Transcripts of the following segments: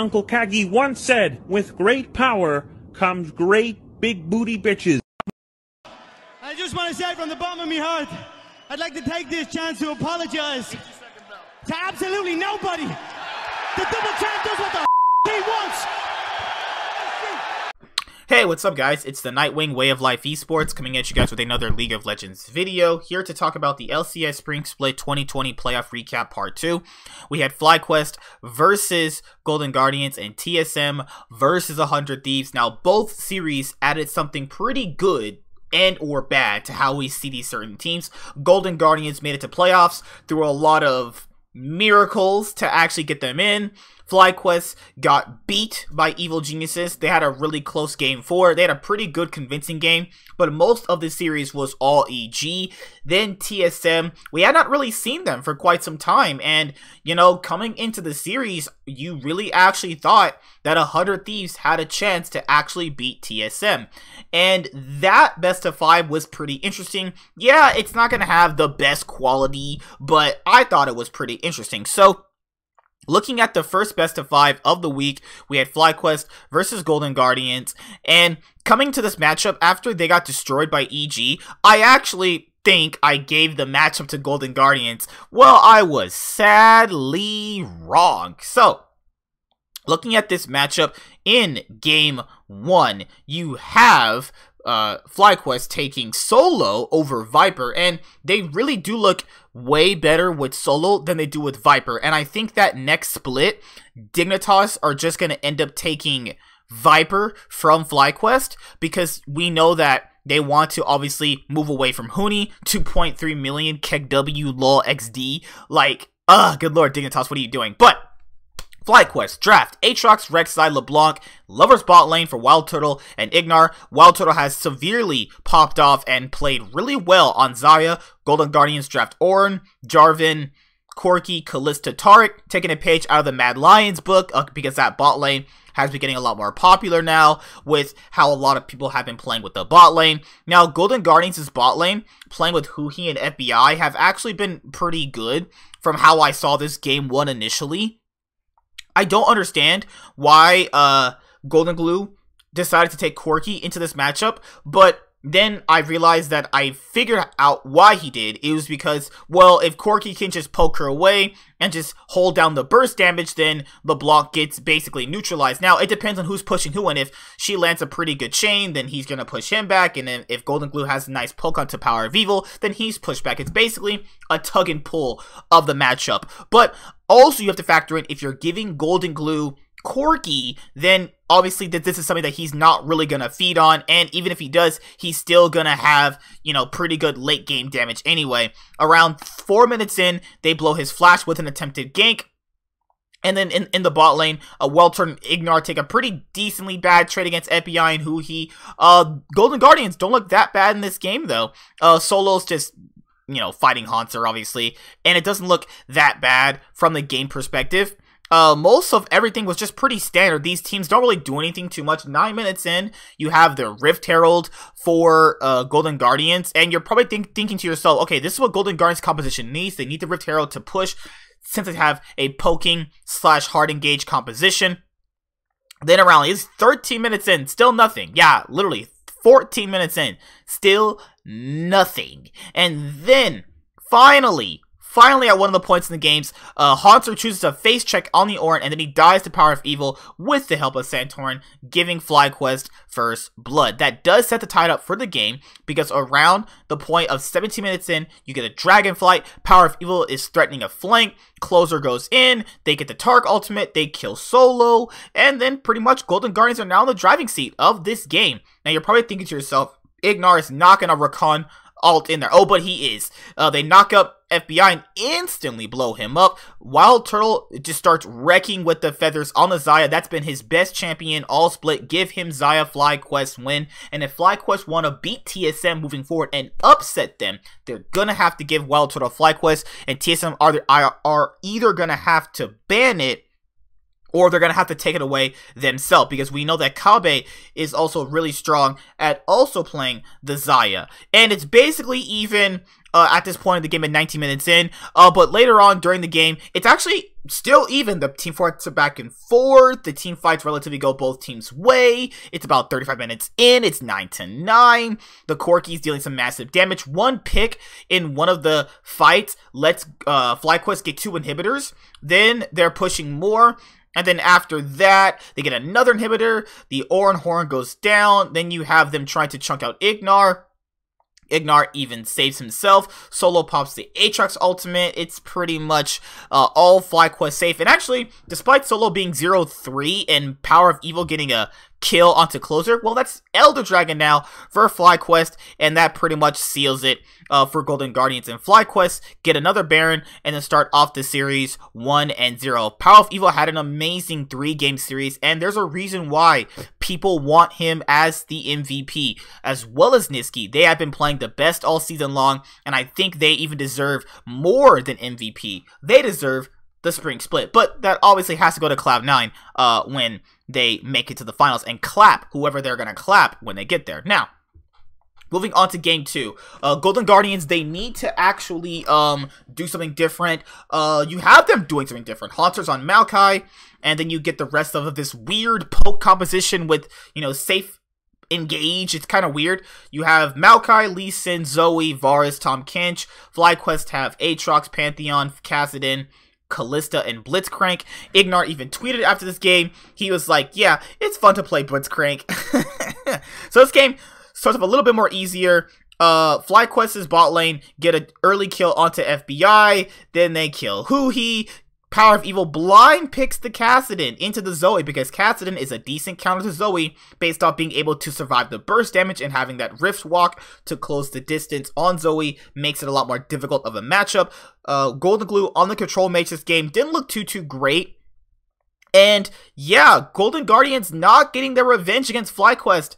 Uncle Kagi once said, with great power comes great big booty bitches. I just want to say from the bottom of my heart, I'd like to take this chance to apologize to absolutely nobody. The double champ does what the he wants. Hey, what's up guys? It's the Nightwing Way of Life Esports coming at you guys with another League of Legends video. Here to talk about the LCS Spring Split 2020 Playoff Recap Part 2. We had FlyQuest versus Golden Guardians and TSM versus 100 Thieves. Now, both series added something pretty good and or bad to how we see these certain teams. Golden Guardians made it to playoffs through a lot of miracles to actually get them in. FlyQuest got beat by Evil Geniuses. They had a really close game 4. They had a pretty good convincing game, but most of the series was all EG. Then TSM, we had not really seen them for quite some time, and you know, coming into the series, you really actually thought that 100 Thieves had a chance to actually beat TSM, and that best of 5 was pretty interesting. Yeah, it's not gonna have the best quality, but I thought it was pretty interesting. So looking at the first best of 5 of the week, we had FlyQuest versus Golden Guardians, and coming to this matchup after they got destroyed by EG, I actually think I gave the matchup to Golden Guardians. Well, I was sadly wrong. So, looking at this matchup in Game 1, you have FlyQuest taking Solo over Viper, and they really do look way better with Solo than they do with Viper, and I think that next split, Dignitas are just going to end up taking Viper from FlyQuest, because we know that they want to obviously move away from Huni, 2.3 million KEGW LOL XD, like, good lord, Dignitas, what are you doing? But FlyQuest draft Aatrox, Rek'Sai, LeBlanc, Lover's bot lane for Wild Turtle and Ignar. Wild Turtle has severely popped off and played really well on Xayah. Golden Guardians draft Ornn, Jarvan, Corki, Kalista, Taric, taking a page out of the Mad Lions book because that bot lane has been getting a lot more popular now with how a lot of people have been playing with the bot lane. Now, Golden Guardians' bot lane, playing with Huhi and FBI, have actually been pretty good from how I saw this Game 1 initially. I don't understand why Golden Glue decided to take Corki into this matchup, but then I realized that I figured out why he did. It was because, well, if Corki can just poke her away and just hold down the burst damage, then LeBlanc gets basically neutralized. Now, it depends on who's pushing who, and if she lands a pretty good chain, then he's going to push him back, and then if Golden Glue has a nice poke onto Power of Evil, then he's pushed back. It's basically a tug and pull of the matchup. But also, you have to factor in, if you're giving Golden Glue Corki, then obviously this is something that he's not really gonna feed on, and even if he does, he's still gonna have, you know, pretty good late game damage anyway. Around 4 minutes in, they blow his flash with an attempted gank, and then in the bot lane, a well-turned Ignar take a pretty decently bad trade against FBI and Huhi. Golden Guardians don't look that bad in this game though. Solo's just, you know, fighting Haunter obviously, and it doesn't look that bad from the game perspective. Most of everything was just pretty standard. These teams don't really do anything too much. 9 minutes in, you have the Rift Herald for Golden Guardians, and you're probably thinking to yourself, okay, this is what Golden Guardians composition needs. They need the Rift Herald to push, since they have a poking / hard engage composition. Then around, it's 13 minutes in, still nothing. Yeah, literally 14 minutes in, still nothing. And then, finally at one of the points in the games, Haunter chooses a face check on the Ornn, and then he dies to Power of Evil with the help of Santorin, giving FlyQuest first blood. That does set the tide up for the game, because around the point of 17 minutes in, you get a Dragonflight, Power of Evil is threatening a flank, Closer goes in, they get the Taric ultimate, they kill Solo, and then pretty much Golden Guardians are now in the driving seat of this game. Now you're probably thinking to yourself, Ignar is not going to recon alt in there. Oh, but he is. They knock up FBI and instantly blow him up. Wild Turtle just starts wrecking with the feathers on the Xayah. That's been his best champion all split. Give him Xayah. FlyQuest win. And if FlyQuest want to beat TSM moving forward and upset them, they're going to have to give Wild Turtle FlyQuest, and TSM are either going to have to ban it or they're going to have to take it away themselves, because we know that Kabe is also really strong at also playing the Xayah. And it's basically even at this point in the game at 19 minutes in, but later on during the game, it's actually still even. The team fights are back and forth. The team fights relatively go both teams' way. It's about 35 minutes in. It's 9-9. The Corki's dealing some massive damage. One pick in one of the fights lets FlyQuest get 2 inhibitors. Then they're pushing more. And then after that, they get another inhibitor. The Oran Horn goes down. Then you have them trying to chunk out Ignar. Ignar even saves himself. Solo pops the Aatrox ultimate. It's pretty much all FlyQuest safe. And actually, despite Solo being 0-3 and Power of Evil getting a kill onto Closer, well, that's Elder Dragon now for FlyQuest, and that pretty much seals it for Golden Guardians. And FlyQuest get another Baron and then start off the series 1-0. Power of Evil had an amazing 3-game series, and there's a reason why people want him as the MVP, as well as Niski. They have been playing the best all season long, and I think they even deserve more than MVP. They deserve the spring split, but that obviously has to go to Cloud9 when they make it to the finals, and clap whoever they're gonna clap when they get there. Now, moving on to game 2, Golden Guardians, they need to actually do something different. You have them doing something different. Haunters on Maokai, and then you get the rest of this weird poke composition with, you know, safe engage. It's kind of weird. You have Maokai, Lee Sin, Zoe, Varus, Tahm Kench. FlyQuest have Aatrox, Pantheon, Kassadin, Kalista, and Blitzcrank. Ignar even tweeted after this game. He was like, yeah, it's fun to play Blitzcrank. So this game starts off a little bit more easier. FlyQuest's bot lane get an early kill onto FBI. Then they kill Huhi. Power of Evil blind picks the Kassadin into the Zoe, because Kassadin is a decent counter to Zoe based off being able to survive the burst damage, and having that Rift Walk to close the distance on Zoe makes it a lot more difficult of a matchup. Golden Glue on the control mage this game didn't look too great. And yeah, Golden Guardians not getting their revenge against FlyQuest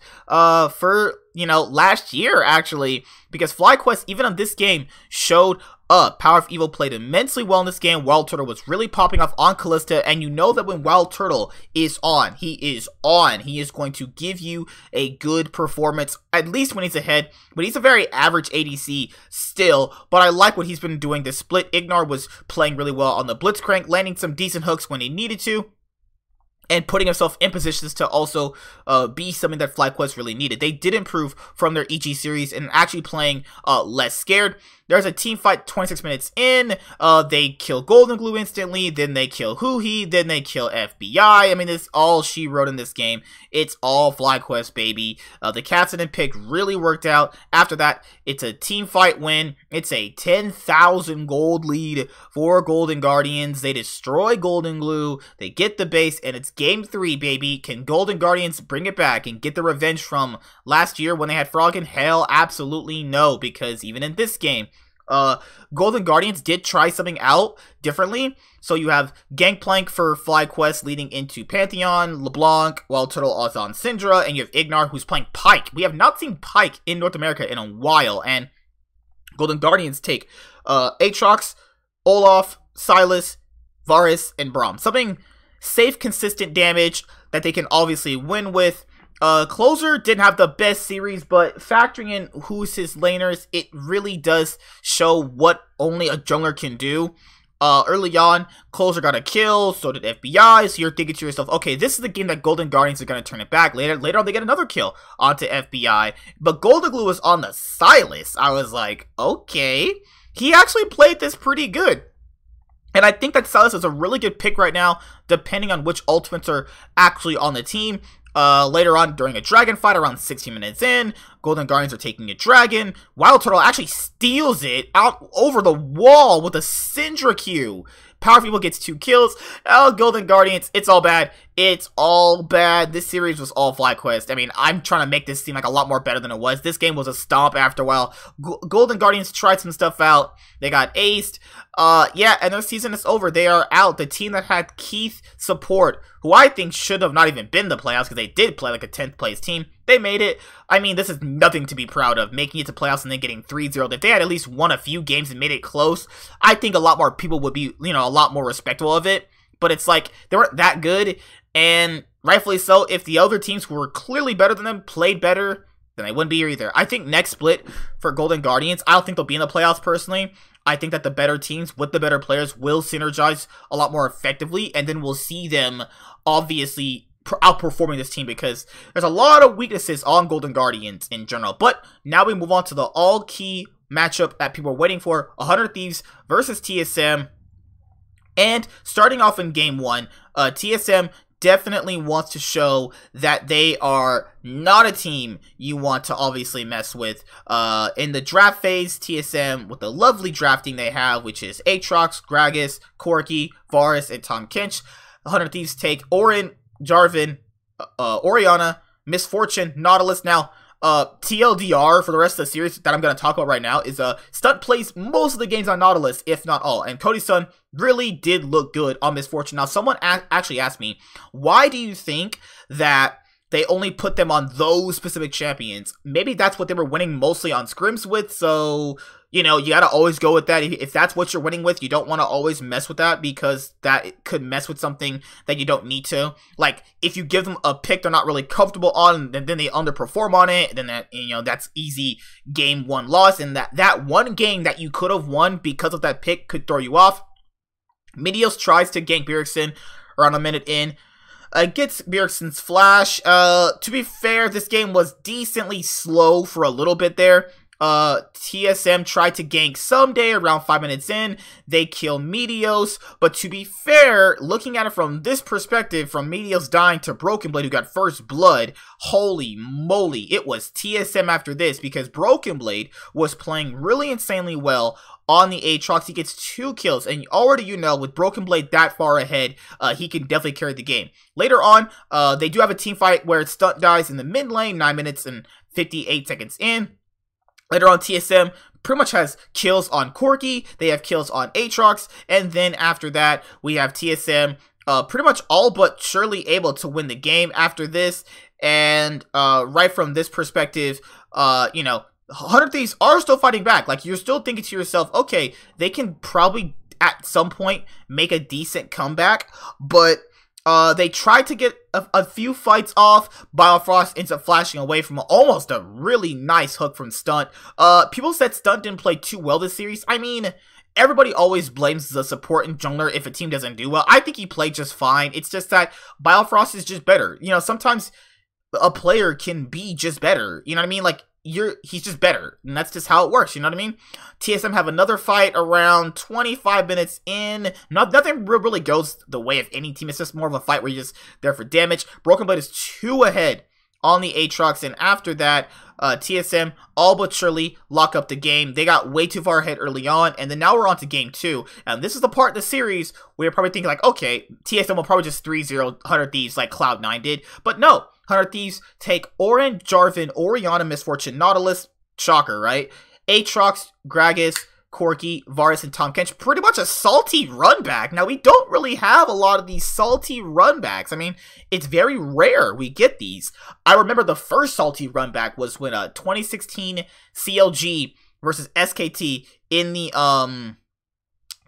for, you know, last year actually, because FlyQuest even on this game showed up. Power of Evil played immensely well in this game. Wild Turtle was really popping off on Kalista, and you know that when Wild Turtle is on, he is on. He is going to give you a good performance, at least when he's ahead, but he's a very average ADC still, but I like what he's been doing. This split, Ignar was playing really well on the Blitzcrank, landing some decent hooks when he needed to, and putting himself in positions to also be something that FlyQuest really needed. They did improve from their EG series and actually playing less scared. There's a team fight 26 minutes in. They kill Golden Glue instantly. Then they kill Huhi. Then they kill FBI. I mean, this is all she wrote in this game. It's all FlyQuest, baby. The Kassadin pick really worked out. After that, it's a team fight win. It's a 10,000 gold lead for Golden Guardians. They destroy Golden Glue. They get the base, and it's game 3, baby. Can Golden Guardians bring it back and get the revenge from last year when they had Froggen? Hell, absolutely no, because even in this game, Golden Guardians did try something out differently. So you have Gangplank for FlyQuest leading into Pantheon, LeBlanc, Wild Turtle is on Syndra, and you have Ignar who's playing Pyke. We have not seen Pyke in North America in a while, and Golden Guardians take Aatrox, Olaf, Silas, Varus, and Braum. Something safe, consistent damage that they can obviously win with. Closer didn't have the best series, but factoring in who's his laners, it really does show what only a jungler can do. Early on, Closer got a kill, so did FBI, so you're thinking to yourself, okay, this is the game that Golden Guardians are going to turn it back. Later on, they get another kill onto FBI, but Golden Glue was on the Silas. I was like, okay, he actually played this pretty good. And I think that Silas is a really good pick right now, depending on which ultimates are actually on the team. Later on, during a dragon fight, around 16 minutes in, Golden Guardians are taking a dragon. Wild Turtle actually steals it out over the wall with a Syndra Q. Power of Evil gets 2 kills. Oh, Golden Guardians, it's all bad. It's all bad. This series was all FlyQuest. I mean, I'm trying to make this seem like a lot more better than it was. This game was a stomp after a while. Golden Guardians tried some stuff out. They got aced. Yeah, and their season is over. They are out. The team that had Keith support, who I think should have not even been the playoffs, because they did play like a 10th place team. They made it. I mean, this is nothing to be proud of, making it to playoffs and then getting 3-0. If they had at least won a few games and made it close, I think a lot more people would be, you know, a lot more respectful of it. but it's like they weren't that good, and rightfully so. If the other teams who were clearly better than them played better, then they wouldn't be here either. I think next split for Golden Guardians, I don't think they'll be in the playoffs personally. I think that the better teams with the better players will synergize a lot more effectively, and then we'll see them obviously outperforming this team, because there's a lot of weaknesses on Golden Guardians in general. But now we move on to the all-key matchup that people are waiting for, 100 Thieves versus TSM. And starting off in game 1, TSM definitely wants to show that they are not a team you want to obviously mess with. In the draft phase, TSM, with the lovely drafting they have, which is Aatrox, Gragas, Corki, Varus, and Tahm Kench, 100 Thieves take Auron, Jarvan, Orianna, Misfortune, Nautilus. Now, TLDR for the rest of the series that I'm going to talk about right now is Stunt plays most of the games on Nautilus, if not all, and Cody's son really did look good on Misfortune. Now, someone actually asked me, why do you think that they only put them on those specific champions? Maybe that's what they were winning mostly on scrims with, so, you know, you gotta always go with that. If that's what you're winning with, you don't want to always mess with that, because that could mess with something that you don't need to. Like, if you give them a pick they're not really comfortable on, and then they underperform on it, then that, you know, that's easy game 1 loss, and that one game that you could have won because of that pick could throw you off. Meteos tries to gank Bjergsen around a minute in. Gets Bjergsen's flash. To be fair, this game was decently slow for a little bit there. TSM tried to gank someday around 5 minutes in. They kill Meteos, but to be fair, looking at it from this perspective, from Meteos dying to Broken Blade, who got first blood, holy moly, it was TSM after this, because Broken Blade was playing really insanely well on the Aatrox. He gets 2 kills, and already you know, with Broken Blade that far ahead, he can definitely carry the game. Later on, they do have a team fight where Stunt dies in the mid lane, 9 minutes and 58 seconds in. Later on, TSM pretty much has kills on Corki, they have kills on Aatrox, and then after that, we have TSM pretty much all but surely able to win the game after this. And right from this perspective, you know, 100 Thieves are still fighting back. Like, you're still thinking to yourself, okay, they can probably at some point make a decent comeback, but they tried to get a few fights off. Biofrost ends up flashing away from almost a really nice hook from Stunt. People said Stunt didn't play too well this series. I mean, everybody always blames the support and jungler if a team doesn't do well. I think he played just fine. It's just that Biofrost is just better. You know, sometimes a player can be just better. You know what I mean? Like, he's just better, and that's just how it works, you know what I mean? TSM have another fight around 25 minutes in. Nothing really goes the way of any team. It's just more of a fight where you're just there for damage. Broken Blade is 2 ahead on the Aatrox, and after that, TSM all but surely lock up the game. They got way too far ahead early on, and then now we're on to game 2, and this is the part of the series where you're probably thinking like, okay, TSM will probably just 3-0 100 Thieves like Cloud9 did, but no. 100 Thieves take Auron, Jarvan, Orianna, Misfortune, Nautilus, shocker, right? Aatrox, Gragas, Corki, Varus, and Tahm Kench. Pretty much a salty run back. Now, we don't really have a lot of these salty run backs. I mean, it's very rare we get these. I remember the first salty run back was when 2016 CLG versus SKT in the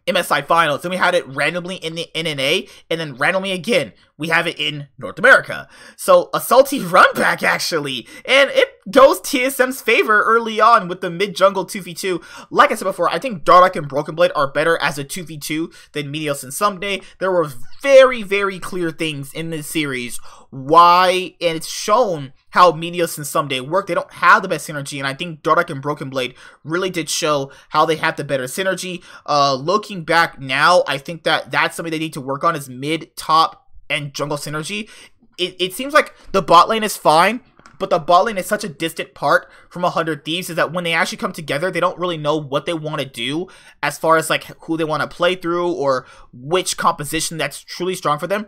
MSI Finals. Then we had it randomly in the NNA, and then randomly again, we have it in North America. So, a salty run back, actually. And it goes TSM's favor early on with the mid-jungle 2v2. Like I said before, I think Dardoch and Broken Blade are better as a 2v2 than Meteos and Someday. There were very, very clear things in this series why, and it's shown how Meteos and Someday work. They don't have the best synergy, and I think Dardoch and Broken Blade really did show how they have the better synergy. Looking back now, I think that that's something they need to work on, is mid, top, and jungle synergy. It seems like the bot lane is fine, but the bot lane is such a distant part from 100 Thieves, is that when they actually come together, they don't really know what they want to do as far as like who they want to play through or which composition that's truly strong for them.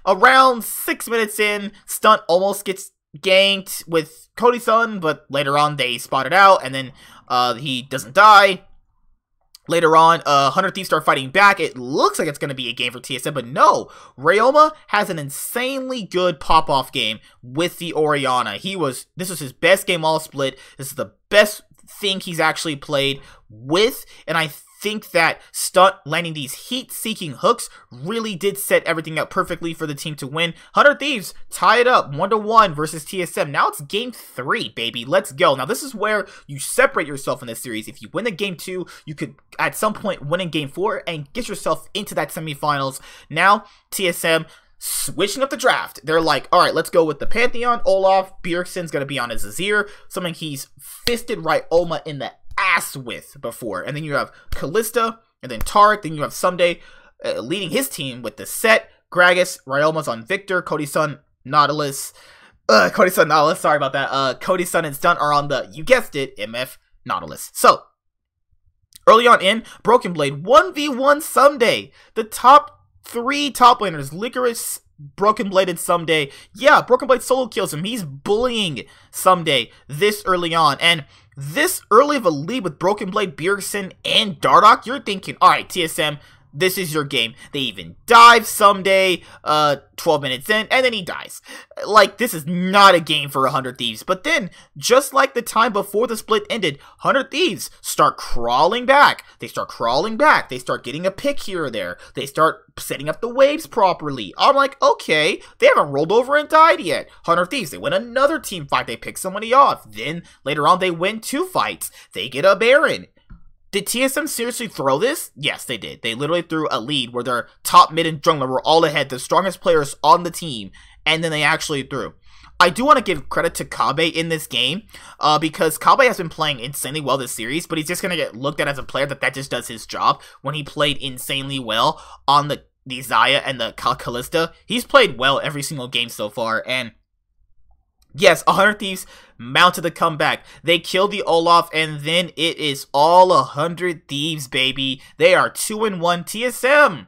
Around 6 minutes in, Stunt almost gets ganked with Cody's son, but later on they spot it out, and then he doesn't die. Later on, 100 Thieves start fighting back. It looks like it's going to be a game for TSM, but no. Ryoma has an insanely good pop-off game with the Orianna. This was his best game all split. This is the best thing he's actually played with, and I think that Stunt landing these heat-seeking hooks really did set everything up perfectly for the team to win. 100 Thieves tie it up 1-1 versus TSM. Now it's game 3, baby. Let's go. Now this is where you separate yourself in this series. If you win the game 2, you could at some point win in game 4 and get yourself into that semifinals. Now TSM switching up the draft. They're like, all right, let's go with the Pantheon. Olaf Bjergsen's going to be on his Azir, something he's fisted Ryoma in the ass with before. And then you have Kalista, and then Taric, then you have Someday leading his team with the Set, Gragas, Ryoma's on Victor, Cody Sun, Nautilus, sorry about that. Cody Sun and Stunt are on the, you guessed it, MF Nautilus. So, early on in Broken Blade, 1v1 Someday. The top 3 top laners, Licorice, Broken Blade, and Someday. Yeah, Broken Blade solo kills him. He's bullying Someday this early on. And this early of a lead with Broken Blade, Bjergsen, and Dardoch, you're thinking, alright, TSM, this is your game. They even dive Someday, 12 minutes in, and then he dies. Like, this is not a game for 100 Thieves. But then, just like the time before the split ended, 100 Thieves start crawling back. They start crawling back. They start getting a pick here or there. They start setting up the waves properly. I'm like, okay, they haven't rolled over and died yet. 100 Thieves, they win another team fight. They pick somebody off. Then, later on, they win 2 fights. They get a Baron. Did TSM seriously throw this? Yes, they did. They literally threw a lead where their top mid and jungler were all ahead, the strongest players on the team, and then they actually threw. I do want to give credit to Kabe in this game, because Kabe has been playing insanely well this series, but he's just going to get looked at as a player that just does his job. When he played insanely well on the Xayah and the Kalista, he's played well every single game so far, and yes, 100 Thieves mounted the comeback. They killed the Olaf, and then it is all 100 Thieves, baby. They are 2-1. TSM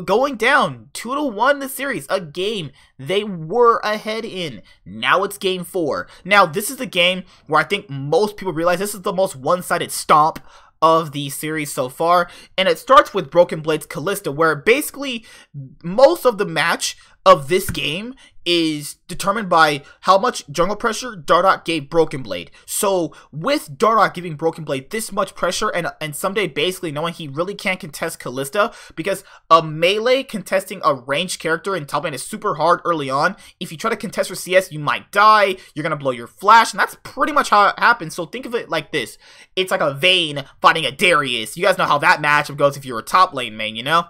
going down 2-1 the series. A game they were ahead in. Now it's game 4. Now, this is the game where I think most people realize this is the most one-sided stomp of the series so far, and it starts with Broken Blade's Kalista, where basically most of the match of this game is determined by how much jungle pressure Dardoch gave Broken Blade. So with Dardoch giving Broken Blade this much pressure, and Someday basically knowing he really can't contest Kalista, because a melee contesting a ranged character in top lane is super hard early on. If you try to contest for CS, you might die, you're gonna blow your flash, and that's pretty much how it happens. So think of it like this. It's like a Vayne fighting a Darius. You guys know how that matchup goes if you're a top lane main, you know?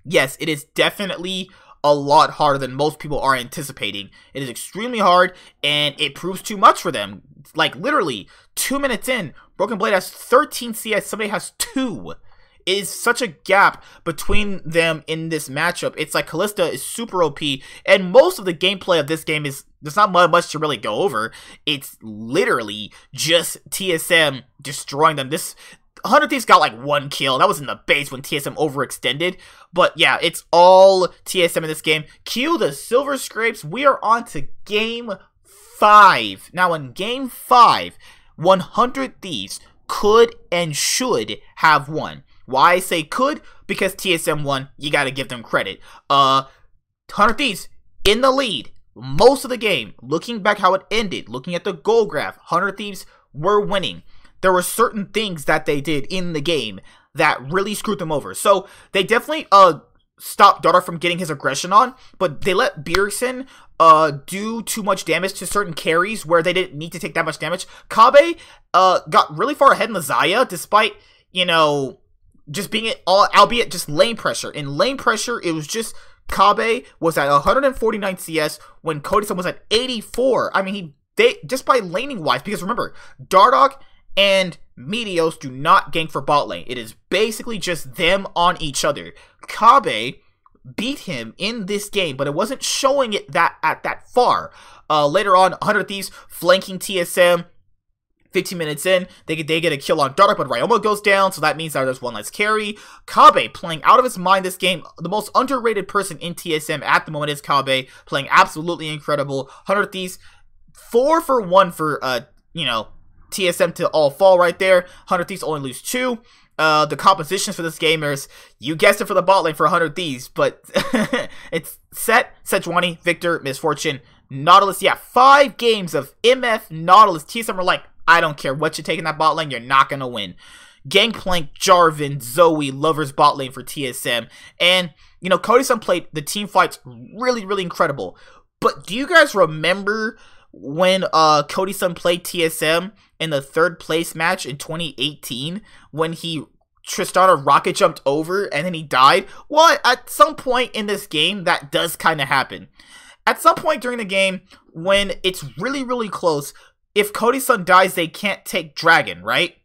Yes, it is definitely a lot harder than most people are anticipating. It is extremely hard, and it proves too much for them. Like, literally, 2 minutes in, Broken Blade has 13 CS, somebody has 2. It is such a gap between them in this matchup. It's like Kalista is super OP, and most of the gameplay of this game is, there's not much to really go over. It's literally just TSM destroying them. This 100 Thieves got like 1 kill. That was in the base when TSM overextended. But yeah, it's all TSM in this game. Cue the Silver Scrapes. We are on to game 5. Now in game 5, 100 Thieves could and should have won. Why I say could? Because TSM won. You gotta give them credit. 100 Thieves in the lead most of the game. Looking back how it ended, looking at the goal graph, 100 Thieves were winning. There were certain things that they did in the game that really screwed them over. So they definitely stopped Dardoch from getting his aggression on, but they let Bjergsen do too much damage to certain carries where they didn't need to take that much damage. Kabe got really far ahead in the Xayah, despite, you know, just being albeit just lane pressure. In lane pressure, it was just Kabe was at 149 CS when Cody was at 84. I mean, they just by laning wise, because remember, Dardoch and Meteos do not gank for bot lane. It is basically just them on each other. Kabe beat him in this game, but it wasn't showing it that far. Later on, 100 Thieves flanking TSM. 15 minutes in, they get a kill on Dardoch, but Ryoma goes down, so that means that there's one less carry. Kabe playing out of his mind this game. The most underrated person in TSM at the moment is Kabe, playing absolutely incredible. 100 Thieves, 4 for 1 for, you know, TSM to all fall right there. 100 Thieves only lose 2. The compositions for this game is, you guessed it, for the bot lane for 100 Thieves, but it's Set, Sejuani, Victor, Misfortune, Nautilus. Yeah, 5 games of MF Nautilus. TSM are like, I don't care what you take in that bot lane, you're not going to win. Gangplank, Jarvan, Zoe, Lover's bot lane for TSM. And, you know, Cody Sun played the team fights really, really incredible. But do you guys remember when Cody Sun played TSM in the 3rd place match in 2018 when he Tristana rocket jumped over and then he died? Well, at some point in this game, that does kind of happen. At some point during the game, when it's really, really close, if Cody Sun dies, they can't take Dragon, right?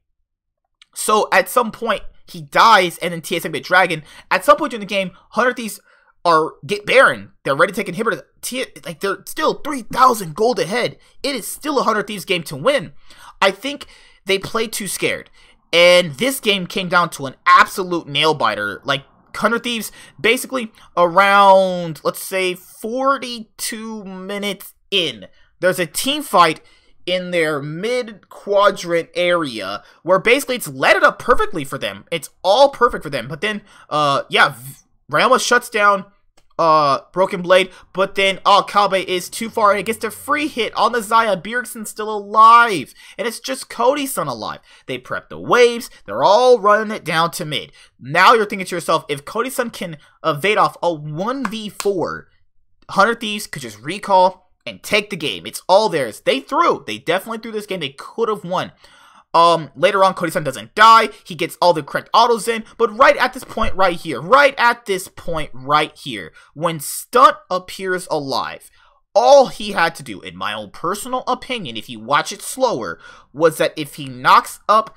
So at some point, he dies and then TSM get Dragon. At some point during the game, 100 Thieves get Baron. They're ready to take inhibitor. Like, they're still 3,000 gold ahead. It is still a 100 Thieves game to win. I think they played too scared. And this game came down to an absolute nail-biter. Like, 100 Thieves, basically around, let's say, 42 minutes in, there's a team fight in their mid-quadrant area where basically it's let it up perfectly for them. It's all perfect for them. But then, yeah, Ryoma shuts down Broken Blade, but then Kabe is too far and it gets the free hit on the Xayah. Bjergsen's still alive, and it's just Cody Sun alive. They prep the waves, they're all running it down to mid. Now you're thinking to yourself, if Cody Sun can evade off a 1v4, 100 Thieves could just recall and take the game. It's all theirs. They definitely threw this game. They could have won. Later on, Cody Sun doesn't die. He gets all the correct autos in. But right at this point right here, when Stunt appears alive, all he had to do, in my own personal opinion, if you watch it slower, was that if he knocks up,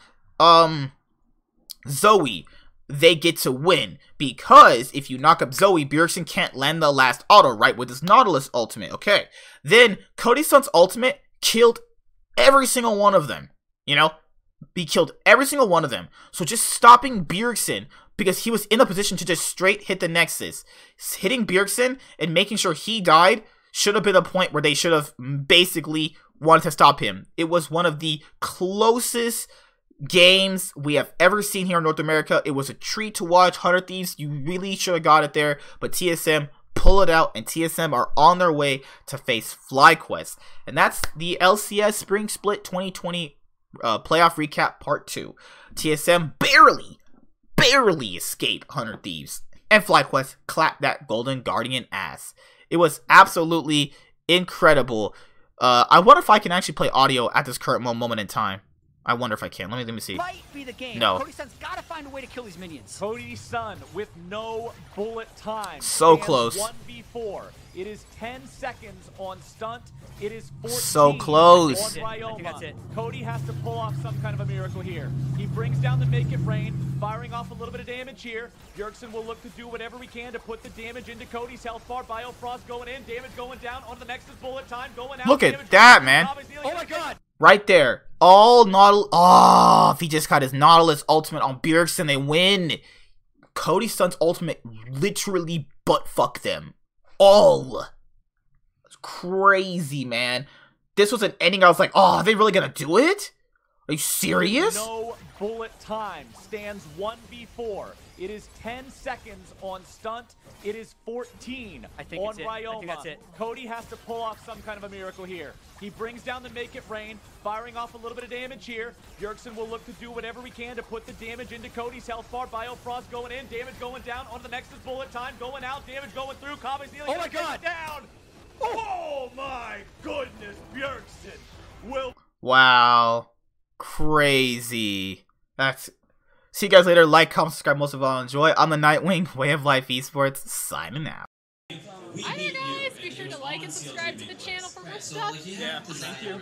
Zoe, they get to win. Because if you knock up Zoe, Bjergsen can't land the last auto, right, with his Nautilus ultimate, okay? Then, Cody Sun's ultimate killed every single one of them, you know? He killed every single one of them. So just stopping Bjergsen, because he was in a position to just straight hit the Nexus. Hitting Bjergsen and making sure he died should have been a point where they should have basically wanted to stop him. It was one of the closest games we have ever seen here in North America. It was a treat to watch. 100 Thieves, you really should have got it there. But TSM pull it out, and TSM are on their way to face FlyQuest. And that's the LCS Spring Split 2020 playoff recap part 2. TSM barely escape 100 Thieves, and FlyQuest clap that Golden Guardian ass. It was absolutely incredible. I wonder if I can actually play audio at this current moment in time. I wonder if I can. Let me see. Might be the game. No. Cody Sun's got to find a way to kill these minions. Cody Sun with no bullet time. So close. 1v4. It is 10 seconds on Stunt. It is 14 so close. on Ryoma. I think that's it. Cody has to pull off some kind of a miracle here. He brings down the Make It Rain, firing off a little bit of damage here. Bjergsen will look to do whatever he can to put the damage into Cody's health bar. Biofrost going in, damage going down. On the Nexus, bullet time going out. Look at that, man. Oh my god. Right there. All Nautilus. Oh, if he just got his Nautilus ultimate on Bjergsen, they win. Cody Sun's ultimate literally butt-fucked them. All. It's crazy, man. This was an ending I was like, oh, are they really gonna do it? Are you serious? No bullet time. Stands 1v4. It is 10 seconds on Stunt. It is 14 I think on it's it. Ryoma. I think that's it. Cody has to pull off some kind of a miracle here. He brings down the Make It Rain, firing off a little bit of damage here. Bjergsen will look to do whatever he can to put the damage into Cody's health bar. Biofrost going in, damage going down. On the Nexus, bullet time going out, damage going through. Kabe's dealing. Oh my god! Down. Oh my goodness, Bjergsen will. Wow. Crazy. That's. See you guys later. Like, comment, subscribe, most of all, enjoy. I'm the Nightwing, Way of Life Esports, signing out. Hi there, guys. Be sure to like and subscribe to the channel for more stuff. Yeah, thank you.